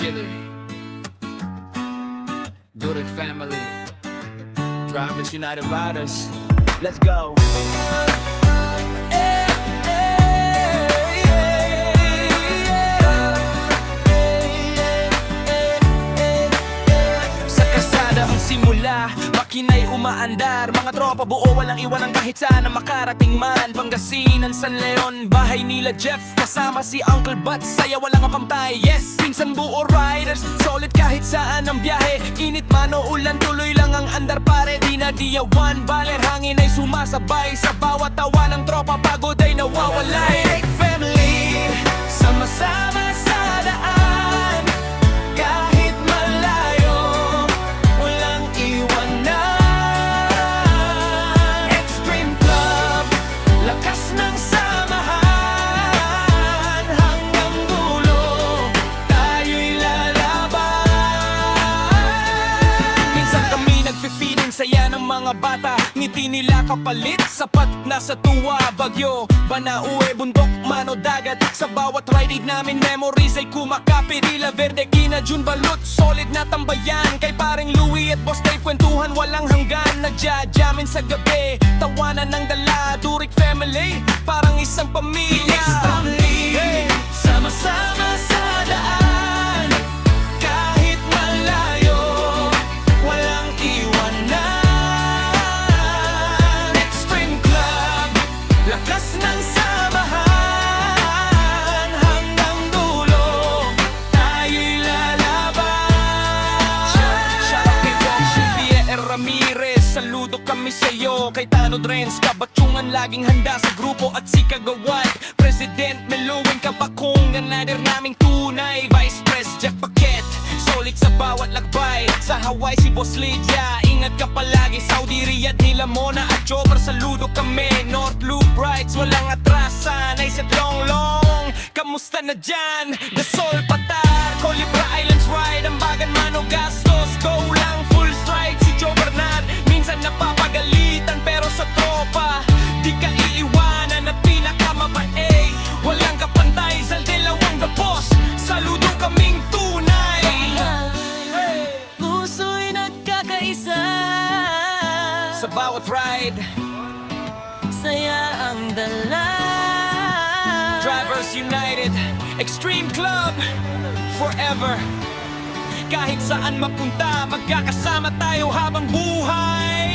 Chile, Durick family, Drivers United Riders. Let's go. Sa kasada ang simula, makina'y umaandar. Mga tropa buo, walang iwan ang kahit saan na makarating man. Pangasinan, San Leon, bahay nila Jeff. Kasama si Uncle Bats, saya walang kapantay. Yes, pinsan buo riders, solid kahit saan ang biyahe. Init man o ulan, tuloy lang ang andar pare. Di na diyawan, baler hangin ay sumasabay. Sa bawat tawa ng tropa, pagod ay nawawalay. Family, sama-sama sa daan. Kahit malayo, walang iwanan. Extreme Club, lakas ng samahan. Hanggang dulo, tayo'y lalaban. Minsan kami nagfe-feeling saya ng mga bata. Ngiti nila kapalit, sapat na sa tuwa. Bagyo, Banauwe, bundok, man o dagat. Sa bawat ride namin memories ay kumakapit. Ila Verde, Kina, June, Balot, solid na tambayan. Kay paring Louie at Boss Dave, kwentuhan walang hanggan. Nagja-jamin sa gabi, tawanan ng dala. Durick family, parang isang pamilya. Hey! Sama-sama sa daan. Kahit malayo, walang iwanan. Extreme Club, lakas ng samahan. Hanggang dulo, tayo'y lalaban. Shout out kay Bob Sylvia R. Ramirez, saludo kami sa'yo. Kay Tano Drens, kabatyungan laging handa sa grupo at si Kagawad. President Meluwing Kabakong, ang leader naming tunay. Vice Pres Jeff Paquet, solid sa bawat lakbay. Sa Hawaii si Boss Lydia, ingat ka palagi. Saudi Riyadh, nila Mona at Jobar, saludo kami. North Loop Rides, walang atrasan. Ay set long long, kamusta na dyan? The Sol Patar, Colibra Islands Ride. Ang bagan man o gastos, go lang full stride. Si Joe Bernard, minsan napapagalitan. Pero sa tropa, di ka iiwanan at pinakamabait. Walang kapantay, Zaldelawang the boss. Saludo kaming tunay. Puso'y nagkakaisa, Sa bawat ride, saya ang dala. Drivers United, Extreme Club, forever. Kahit saan mapunta, magkakasama tayo habang buhay.